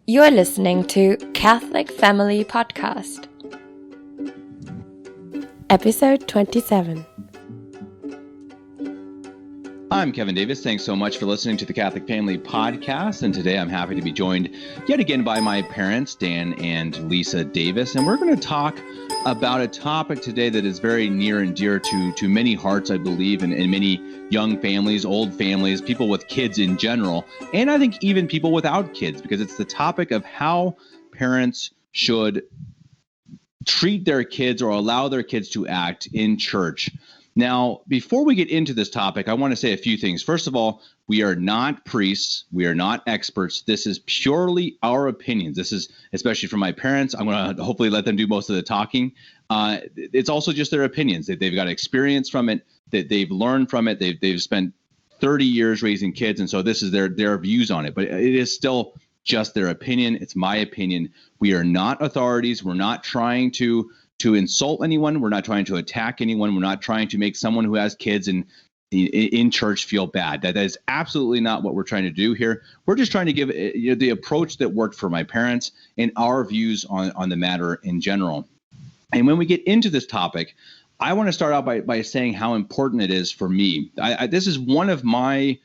You're listening to Catholic Family Podcast, Episode 27. I'm Kevin Davis. Thanks so much for listening to the Catholic Family Podcast. And today I'm happy to be joined yet again by my parents, Dan and Lisa Davis. And we're going to talk about a topic today that is very near and dear to many hearts, I believe, and many young families, old families, people with kids in general, and I think even people without kids, because it's the topic of how parents should treat their kids or allow their kids to act in church. Now, before we get into this topic, I want to say a few things. First of all, we are not priests. We are not experts. This is purely our opinions. This is, especially from my parents, I'm going to hopefully let them do most of the talking. It's also just their opinions. They've got experience from it, that they've learned from it. They've spent 30 years raising kids, and so this is their views on it. But it is still just their opinion. It's my opinion. We are not authorities. We're not trying to insult anyone. We're not trying to attack anyone. We're not trying to make someone who has kids in church feel bad. That is absolutely not what we're trying to do here. We're just trying to give the approach that worked for my parents and our views on the matter in general. And when we get into this topic, I want to start out by saying how important it is for me. This is one of my,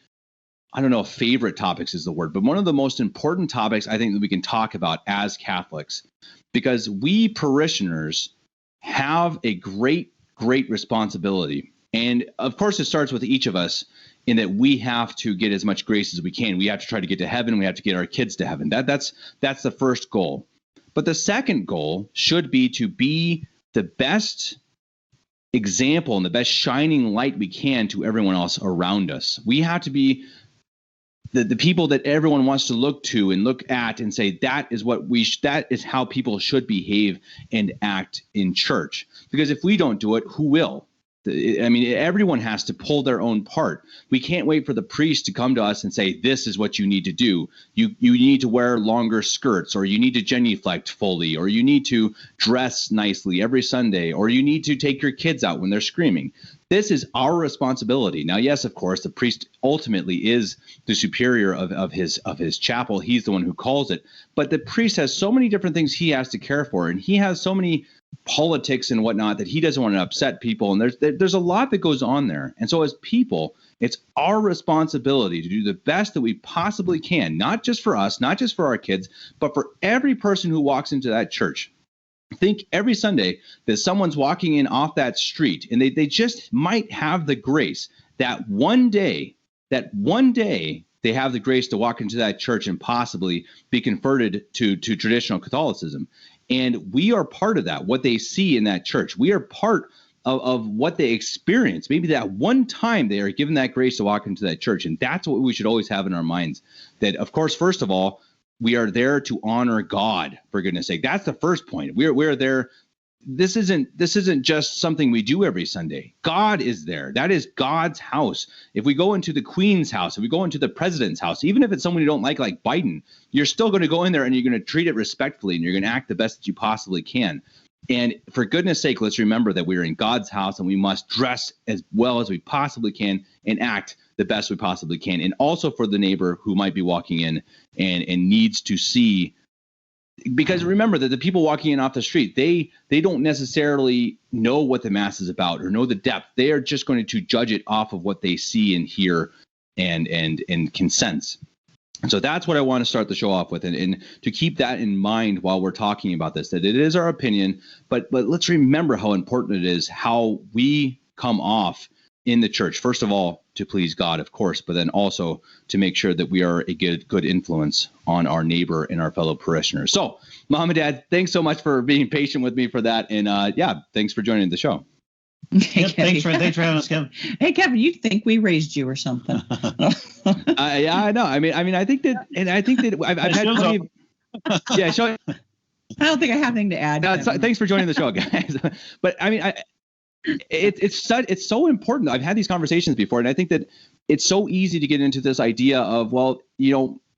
I don't know if favorite topics is the word, but one of the most important topics I think that we can talk about as Catholics, because we parishioners have a great responsibility. And of course, it starts with each of us in that we have to get as much grace as we can. We have to try to get to heaven. We have to get our kids to heaven. That's the first goal. But the second goal should be to be the best example and the best shining light we can to everyone else around us. We have to be the people that everyone wants to look to and look at and say, that is that is how people should behave and act in church. Because if we don't do it, who will? I mean, everyone has to pull their own part. We can't wait for the priest to come to us and say, this is what you need to do. You need to wear longer skirts, or you need to genuflect fully, or you need to dress nicely every Sunday, or you need to take your kids out when they're screaming. This is our responsibility. Now, yes, of course, the priest ultimately is the superior of his chapel. He's the one who calls it. But the priest has so many different things he has to care for, and he has so many politics and whatnot that he doesn't want to upset people. And there's a lot that goes on there. And so as people, it's our responsibility to do the best that we possibly can, not just for us, not just for our kids, but for every person who walks into that church. Think every Sunday that someone's walking in off that street and they just might have the grace that one day they have the grace to walk into that church and possibly be converted to traditional Catholicism. And we are part of that, what they see in that church. We are part of what they experience. Maybe that one time they are given that grace to walk into that church. And that's what we should always have in our minds. That, of course, first of all, we are there to honor God, for goodness sake. That's the first point. We're there. This isn't just something we do every Sunday. God is there. That is God's house. If we go into the Queen's house, if we go into the president's house, even if it's someone you don't like Biden, you're still going to go in there and you're going to treat it respectfully and you're going to act the best that you possibly can. And for goodness sake, let's remember that we're in God's house and we must dress as well as we possibly can and act the best we possibly can. And also for the neighbor who might be walking in and needs to see. Because remember that the people walking in off the street, they don't necessarily know what the Mass is about or know the depth. They are just going to judge it off of what they see and hear and can sense. And so that's what I want to start the show off with, and to keep that in mind while we're talking about this, that it is our opinion, but let's remember how important it is how we come off in the church. First of all, to please God, of course, but then also to make sure that we are a good influence on our neighbor and our fellow parishioners. So, Mom and Dad, thanks so much for being patient with me for that. And thanks for joining the show. Yep, thanks for having us, Kevin. Hey, Kevin, you'd think we raised you or something. Yeah, I know. I mean, I think that I've had plenty of, yeah. Show, I don't think I have anything to add. Thanks for joining the show, guys. But I mean, it's so important. I've had these conversations before, and I think that it's so easy to get into this idea of, well,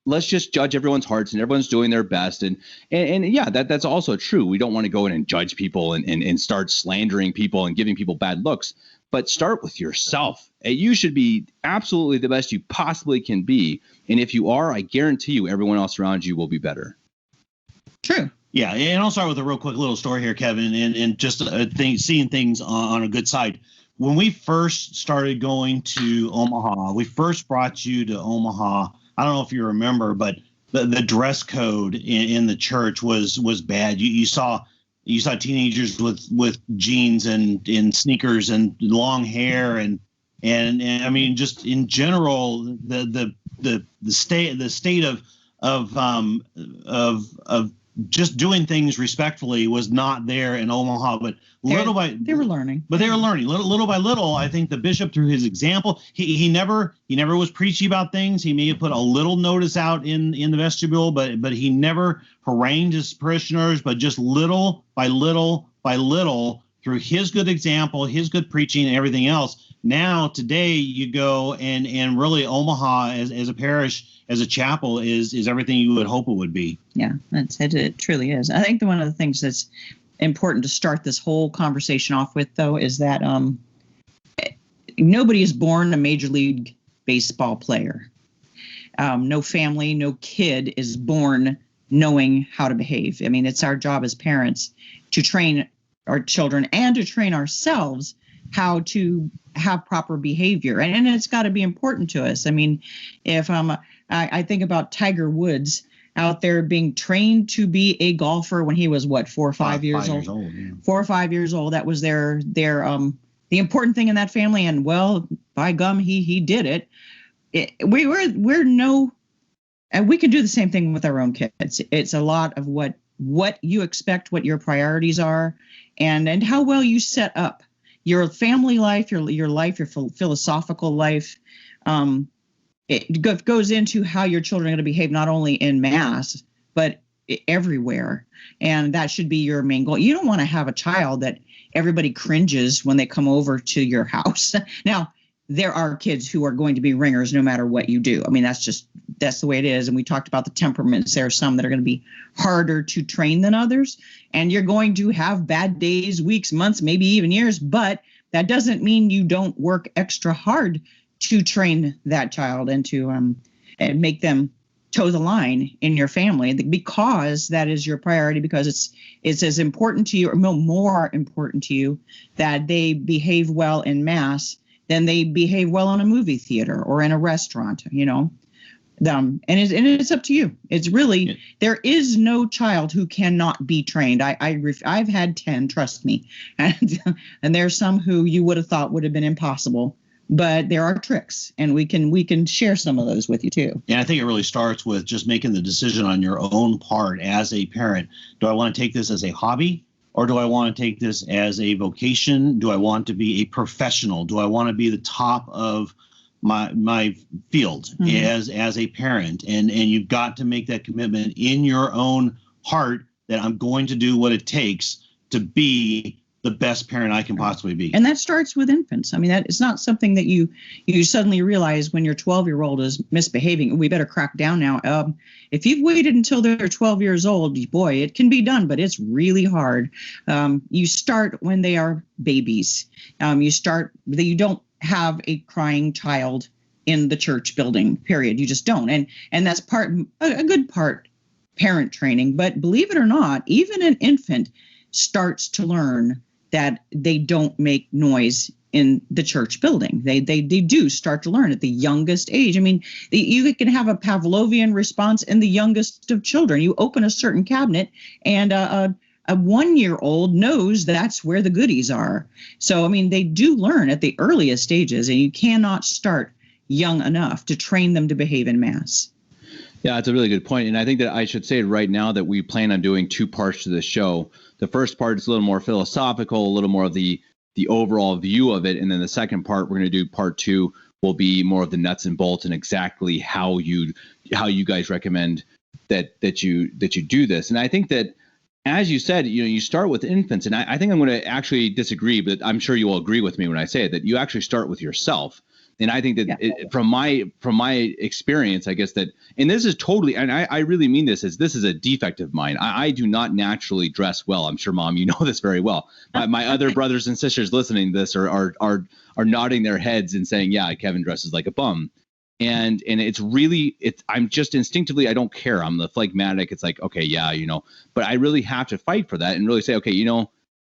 let's just judge everyone's hearts and everyone's doing their best. And yeah, that's also true. We don't want to go in and judge people and start slandering people and giving people bad looks, but start with yourself. You should be absolutely the best you possibly can be. And if you are, I guarantee you everyone else around you will be better. True. Yeah, and I'll start with a real quick little story here, Kevin, and just seeing things on a good side. When we first started going to Omaha, we first brought you to Omaha. I don't know if you remember, but the dress code in the church was bad. You saw teenagers with jeans and sneakers and long hair and I mean, just in general, the state of just doing things respectfully was not there in Omaha, but they were learning. But they were learning little by little. I think the bishop, through his example, he never was preachy about things. He may have put a little notice out in the vestibule, but he never harangued his parishioners. But just little by little by little, through his good example, his good preaching, and everything else. Now today you go and really Omaha as a parish, as a chapel is everything you would hope it would be. Yeah, it truly is. I think one of the things that's important to start this whole conversation off with, though, is that nobody is born a Major League Baseball player. No family, no kid is born knowing how to behave. I mean, it's our job as parents to train our children and to train ourselves how to have proper behavior. And it's got to be important to us. I mean, if I think about Tiger Woods out there being trained to be a golfer when he was 4 or 5 years old. 4 or 5 years old. That was their the important thing in that family. And well, by gum, he did it. And we can do the same thing with our own kids. It's a lot of what you expect, what your priorities are, and how well you set up your family life, your life, your philosophical life. It goes into how your children are going to behave, not only in mass, but everywhere. And that should be your main goal. You don't want to have a child that everybody cringes when they come over to your house. Now, there are kids who are going to be ringers no matter what you do. I mean, that's the way it is. And we talked about the temperaments. There are some that are going to be harder to train than others. And you're going to have bad days, weeks, months, maybe even years. But that doesn't mean you don't work extra hard to train that child and to and make them toe the line in your family, because that is your priority, because it's as important to you, or more important to you, that they behave well in mass than they behave well in a movie theater or in a restaurant, you know. And it's up to you. It's really, there is no child who cannot be trained. I've had 10, trust me, and there's some who you would have thought would have been impossible. But there are tricks, and we can share some of those with you too. Yeah, I think it really starts with just making the decision on your own part as a parent. Do I want to take this as a hobby, or do I want to take this as a vocation? Do I want to be a professional? Do I want to be the top of my field as a parent? And you've got to make that commitment in your own heart that I'm going to do what it takes to be the best parent I can possibly be. And that starts with infants. I mean, that it's not something that you suddenly realize when your 12-year-old is misbehaving. We better crack down now. If you've waited until they're 12 years old, boy, it can be done, but it's really hard. You start when they are babies. You don't have a crying child in the church building, period. You just don't. And that's a good part parent training. But believe it or not, even an infant starts to learn that they don't make noise in the church building. They do start to learn at the youngest age. I mean, you can have a Pavlovian response in the youngest of children. You open a certain cabinet and a 1-year-old knows that's where the goodies are. So, I mean, they do learn at the earliest stages, and you cannot start young enough to train them to behave in mass. Yeah, that's a really good point. And I think that I should say right now that we plan on doing 2 parts to this show. The first part is a little more philosophical, a little more of the overall view of it. And then the second part, we're going to do part 2, will be more of the nuts and bolts and exactly how you guys recommend that you do this. And I think that, as you said, you start with infants. And I think I'm going to actually disagree, but I'm sure you will agree with me when I say it, that you actually start with yourself. And I think that from my experience, I guess that, and this is totally, and I really mean this is a defect of mine. I do not naturally dress well. I'm sure, Mom, you know this very well. My other brothers and sisters listening to this are nodding their heads and saying, yeah, Kevin dresses like a bum. And it's really, I'm just instinctively, I don't care. I'm the phlegmatic. It's like, okay, yeah, but I really have to fight for that and really say, okay,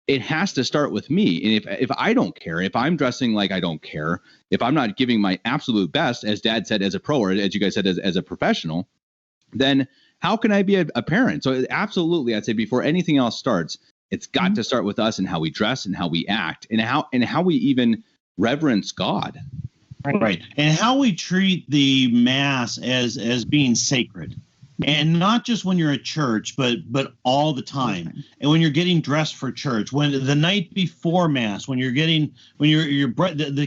it has to start with me. And if I don't care, if I'm dressing like I don't care, if I'm not giving my absolute best, as Dad said, as a pro, or as you guys said, as a professional, then how can I be a parent? So absolutely, I'd say before anything else starts, it's got to start with us and how we dress and how we act and how we even reverence God. Right. And how we treat the Mass as being sacred. And not just when you're at church, but all the time. And when you're getting dressed for church, when the night before Mass, when the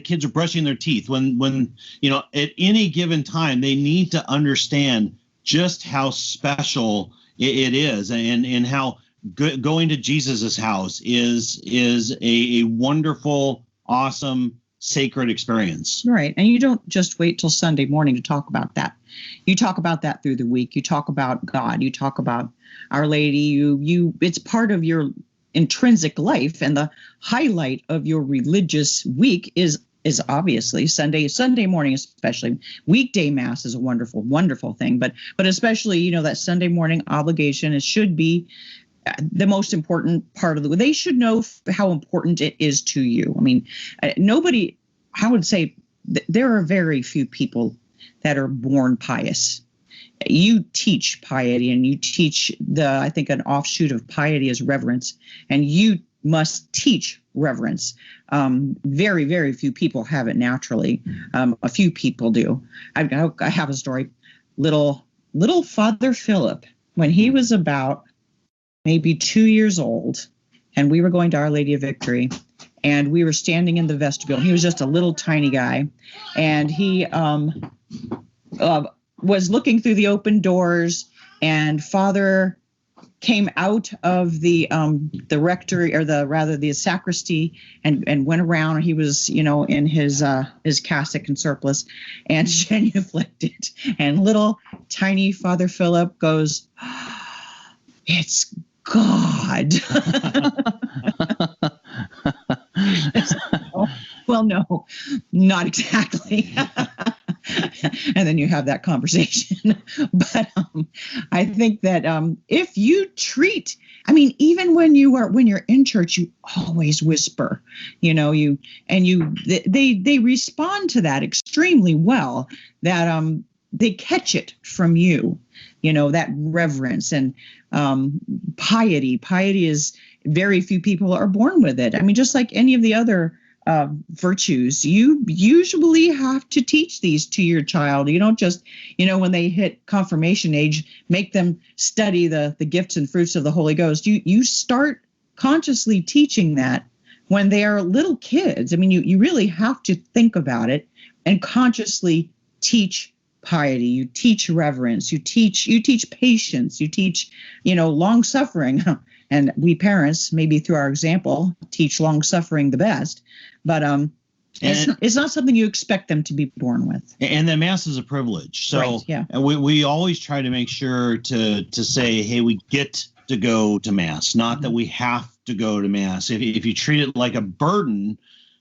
kids are brushing their teeth, when at any given time, they need to understand just how special it is, and how going to Jesus's house is a wonderful, awesome, sacred experience. Right. And you don't just wait till Sunday morning to talk about that. You talk about that through the week. You talk about God. You talk about Our Lady. It's part of your intrinsic life. And the highlight of your religious week is obviously Sunday morning, especially. Weekday Mass is a wonderful, wonderful thing. But especially, that Sunday morning obligation, it should be the most important part of the week. They should know how important it is to you. I mean, I would say there are very few people that are born pious. You teach piety, and you teach I think an offshoot of piety is reverence, and you must teach reverence. Very, very few people have it naturally. A few people do. I have a story. Little Father Philip, when he was about maybe 2 years old, and we were going to Our Lady of Victory, and we were standing in the vestibule. He was just a little tiny guy, and he was looking through the open doors, and Father came out of the rectory, or the sacristy, and went around. He was, in his cassock and surplice, and genuflected. And little tiny Father Philip goes, "It's God." Well, no, not exactly. And then you have that conversation. But I think that if you treat, even when you're in church, you always whisper, they respond to that extremely well, that they catch it from you, that reverence and piety. Piety is, very few people are born with it. Just like any of the other virtues, you usually have to teach these to your child. You don't just, when they hit confirmation age, make them study the gifts and fruits of the Holy Ghost. You start consciously teaching that when they are little kids. You really have to think about it and consciously teach piety. You teach reverence. You teach patience. You teach, long suffering. And we parents, maybe through our example, teach long suffering the best. But it's not something you expect them to be born with. And the Mass is a privilege. So right, yeah. we always try to make sure to say, hey, we get to go to Mass, not that we have to go to Mass. If you treat it like a burden,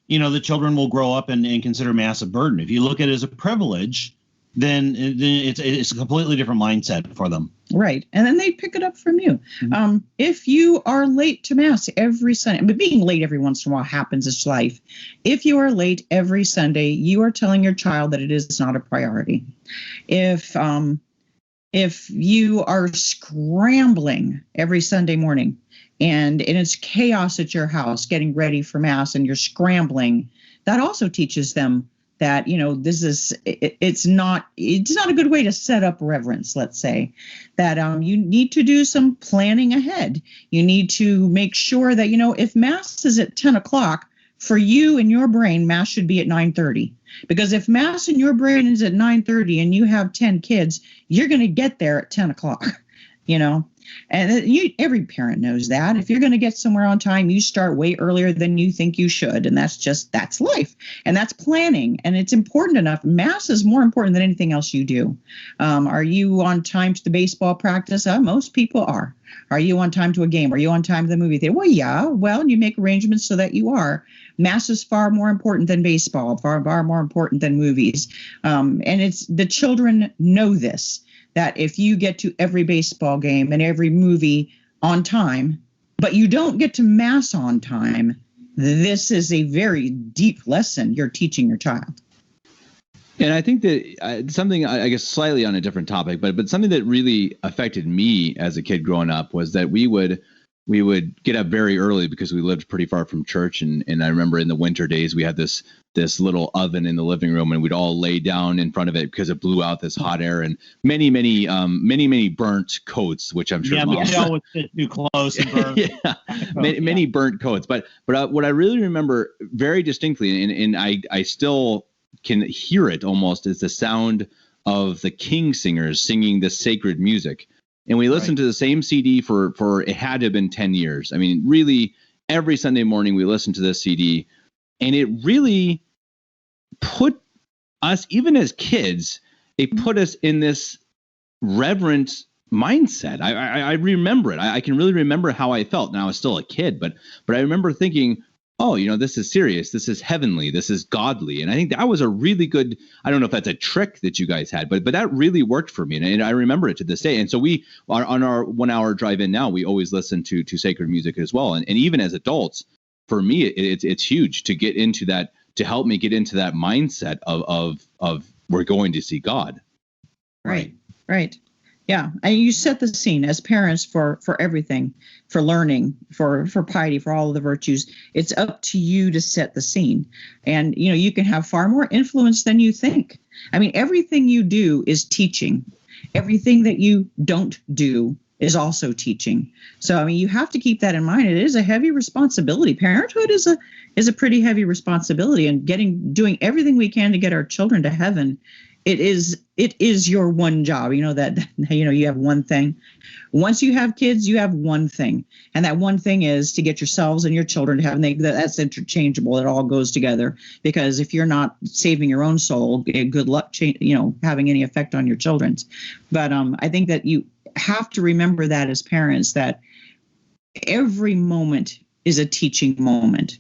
the children will grow up and consider Mass a burden. If you look at it as a privilege, then it's a completely different mindset for them. Right. And then they pick it up from you. Mm-hmm. If you are late to Mass every Sunday, but being late every once in a while happens, it's life. If you are late every Sunday, you are telling your child that it is not a priority. If you are scrambling every Sunday morning and it's chaos at your house getting ready for Mass and you're scrambling, that also teaches them that, it's not a good way to set up reverence, let's say, that you need to do some planning ahead. You need to make sure that, if Mass is at 10 o'clock, for you in your brain, Mass should be at 9:30. Because if Mass in your brain is at 9:30 and you have 10 kids, you're going to get there at 10 o'clock, And every parent knows that. If you're going to get somewhere on time, you start way earlier than you think you should. And that's life. And that's planning. And it's important enough. Mass is more important than anything else you do. Are you on time to the baseball practice? Most people are. Are you on time to a game? Are you on time to the movie theater? Well, yeah. Well, you make arrangements so that you are. Mass is far more important than baseball, far more important than movies. And it's the children know this, that if you get to every baseball game and every movie on time, but you don't get to Mass on time, this is a very deep lesson you're teaching your child. And I think that something, I guess, slightly on a different topic, but something that really affected me as a kid growing up was that we would get up very early because we lived pretty far from church. And I remember in the winter days, we had this little oven in the living room, and we'd all lay down in front of it because it blew out this hot air, and many burnt coats, which I'm sure. Yeah, we always sit too close and burn. Yeah, many burnt coats. But what I really remember very distinctly, and I still can hear it almost, is the sound of the King singers singing the sacred music. And we listened to the same CD for it had to have been 10 years. I mean, really, every Sunday morning we listened to this CD, and it really put us, even as kids, it put us in this reverent mindset. I remember it. I can really remember how I felt. Now I was still a kid, but I remember thinking, oh, this is serious. This is heavenly. This is godly. And I think that was a really good, I don't know if that's a trick that you guys had, but that really worked for me. And I remember it to this day. And so we are on our 1 hour drive in now, we always listen to sacred music as well. And even as adults, for me, it's huge to get into that, to help me get into that mindset of we're going to see God. Right. Yeah. And you set the scene as parents for everything, for learning, for piety, for all of the virtues. It's up to you to set the scene. And, you can have far more influence than you think. I mean, everything you do is teaching. Everything that you don't do is also teaching. So, I mean, you have to keep that in mind. It is a heavy responsibility. Parenthood is a pretty heavy responsibility, and doing everything we can to get our children to heaven. It is your one job. You have one thing. Once you have kids, you have one thing. And that one thing is to get yourselves and your children to heaven. That's interchangeable. It all goes together, because if you're not saving your own soul, good luck, having any effect on your children's. But I think that you have to remember that as parents, that every moment is a teaching moment.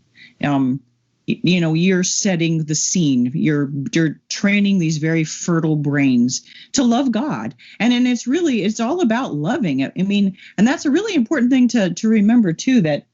You're setting the scene. You're training these very fertile brains to love God. And it's all about loving. I mean, and that's a really important thing to remember too, that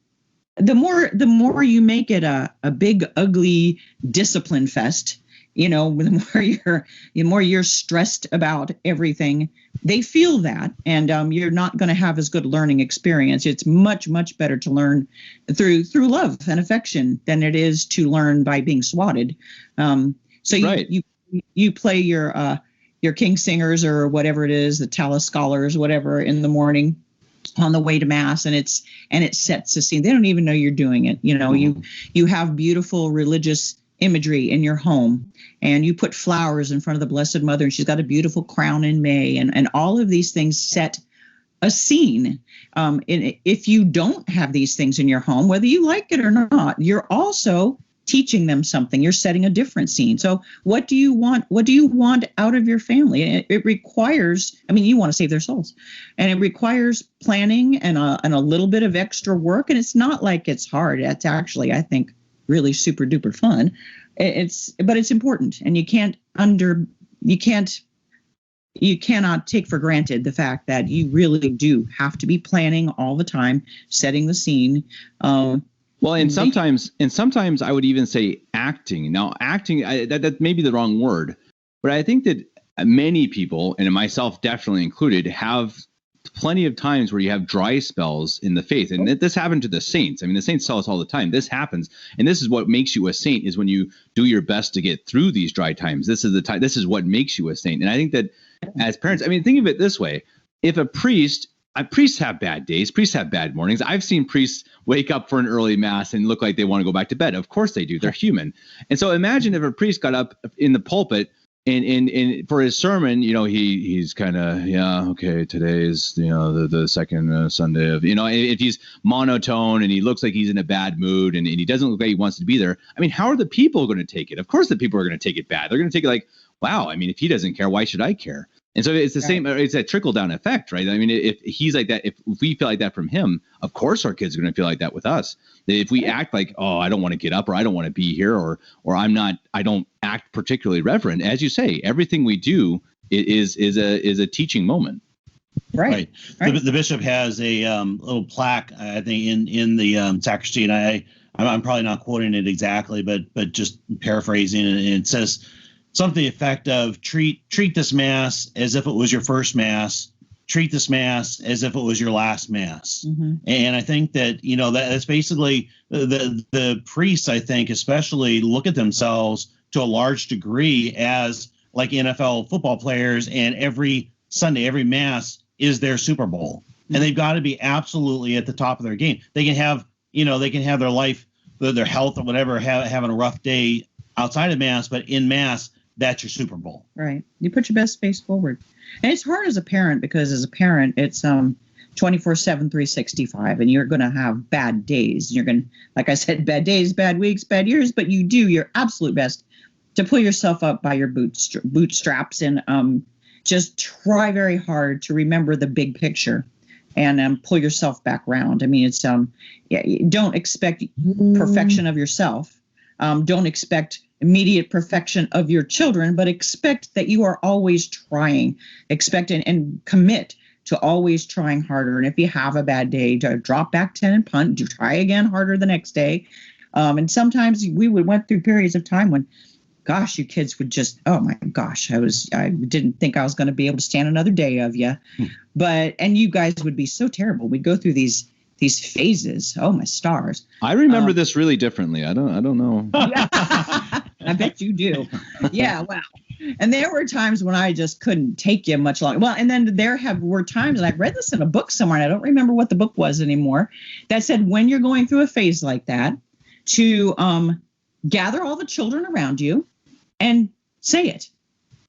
the more you make it a big, ugly discipline fest, the more you're stressed about everything, they feel that, and you're not going to have as good learning experience. It's much, much better to learn through love and affection than it is to learn by being swatted. So you play your King singers or whatever it is, the Tallis scholars, whatever, in the morning on the way to Mass, and it sets the scene. They don't even know you're doing it. You have beautiful religious imagery in your home, and you put flowers in front of the Blessed Mother, and she's got a beautiful crown in May, and all of these things set a scene. If you don't have these things in your home, whether you like it or not, you're also teaching them something. You're setting a different scene. So what do you want? What do you want out of your family? It requires, you want to save their souls, and it requires planning and a little bit of extra work. And it's not like it's hard. It's actually, I think, really super duper fun. But it's important, and you cannot take for granted the fact that you really do have to be planning all the time, setting the scene. And sometimes I would even say acting. Now, acting, that may be the wrong word, but I think that many people, and myself definitely included, have plenty of times where you have dry spells in the faith. And this happened to the saints. The saints tell us all the time, this happens. And this is what makes you a saint, is when you do your best to get through these dry times. This is the time. This is what makes you a saint. And I think that as parents, think of it this way. If priests have bad days, priests have bad mornings. I've seen priests wake up for an early Mass and look like they want to go back to bed. Of course they do. They're human. And so imagine if a priest got up in the pulpit and for his sermon, he's kind of, okay, today is, the second Sunday of, if he's monotone and he looks like he's in a bad mood and he doesn't look like he wants to be there. I mean, how are the people going to take it? Of course the people are going to take it bad. They're going to take it like, wow, I mean, if he doesn't care, why should I care? And so it's the same, it's that trickle down effect, right? I mean, if he's like that, if we feel like that from him, of course our kids are going to feel like that with us. If we act like, oh, I don't want to get up, or I don't want to be here, or I don't act particularly reverent, as you say, everything we do is a teaching moment. Right. The bishop has a little plaque, I think, in the sacristy, and I'm probably not quoting it exactly, but just paraphrasing, and it says something to the effect of treat this mass as if it was your first mass, treat this mass as if it was your last mass. Mm-hmm. And I think that, that's basically the priests, I think, especially look at themselves to a large degree as like NFL football players, and every Sunday, every mass is their Super Bowl. Mm-hmm. And they've got to be absolutely at the top of their game. They can have their life, their health or whatever, having a rough day outside of mass, but in mass, that's your Super Bowl. Right. You put your best face forward. And it's hard as a parent, because as a parent, it's 24/7, 365, and you're going to have bad days. You're going to, like I said, bad days, bad weeks, bad years, but you do your absolute best to pull yourself up by your bootstraps and just try very hard to remember the big picture and pull yourself back around. I mean, it's don't expect perfection of yourself. Don't expect immediate perfection of your children, but expect that you are always trying. Expect and commit to always trying harder. And if you have a bad day, to drop back 10 and punt, to try again harder the next day. And sometimes we went through periods of time when, gosh, you kids would just, oh my gosh, I didn't think I was going to be able to stand another day of you. And you guys would be so terrible. We'd go through these phases. Oh, my stars. I remember this really differently. I don't know. I bet you do. Yeah, wow. And there were times when I just couldn't take you much longer. Well, and then were times, and I read this in a book somewhere, and I don't remember what the book was anymore, that said when you're going through a phase like that, to gather all the children around you and say it.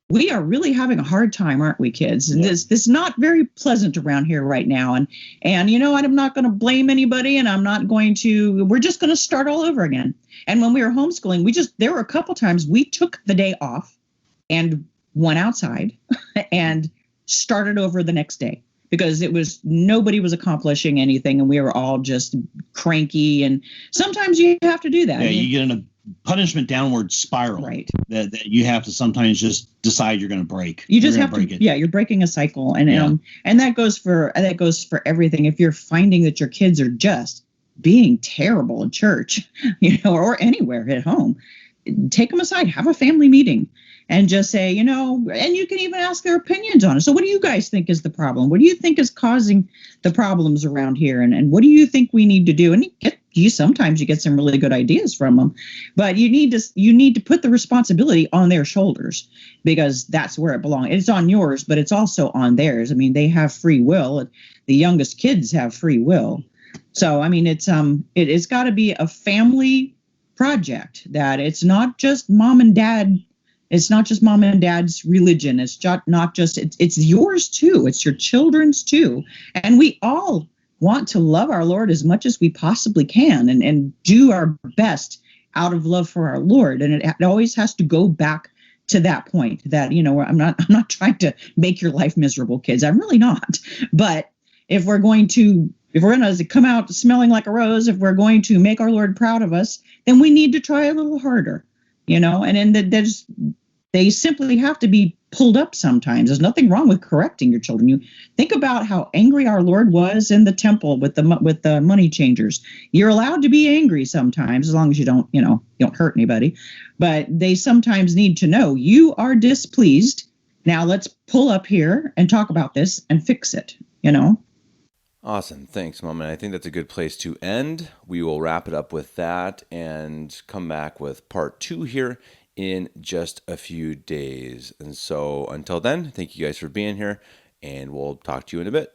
We are really having a hard time, aren't we, kids? And this is not very pleasant around here right now. And I'm not going to blame anybody, and we're just going to start all over again. And when we were homeschooling, there were a couple times we took the day off and went outside and started over the next day, because nobody was accomplishing anything, and we were all just cranky. And sometimes you have to do that. Yeah, you get in a punishment downward spiral, right? That you have to sometimes just decide you're going to break. You just have to break it. Yeah, you're breaking a cycle, and that goes for everything. If you're finding that your kids are just being terrible in church, or anywhere at home, take them aside, have a family meeting, and just say, and you can even ask their opinions on it. So what do you guys think is the problem? What do you think is causing the problems around here? And what do you think we need to do? And sometimes you get some really good ideas from them, but you need to put the responsibility on their shoulders, because that's where it belongs. It's on yours, but it's also on theirs. I mean, they have free will. The youngest kids have free will. So, I mean, it's got to be a family project, that it's not just mom and dad. It's not just mom and dad's religion. It's not just, it's yours too. It's your children's too. And we all want to love our Lord as much as we possibly can, and do our best out of love for our Lord. And it always has to go back to that point that, I'm not trying to make your life miserable, kids. I'm really not. But if we're going to come out smelling like a rose, if we're going to make our Lord proud of us, then we need to try a little harder, and then they simply have to be pulled up sometimes. There's nothing wrong with correcting your children. You think about how angry our Lord was in the temple with the money changers. You're allowed to be angry sometimes, as long as you don't hurt anybody. But they sometimes need to know you are displeased. Now let's pull up here and talk about this and fix it, Awesome. Thanks, Mom. And I think that's a good place to end. We will wrap it up with that and come back with part 2 here in just a few days. And so until then, thank you guys for being here, and we'll talk to you in a bit.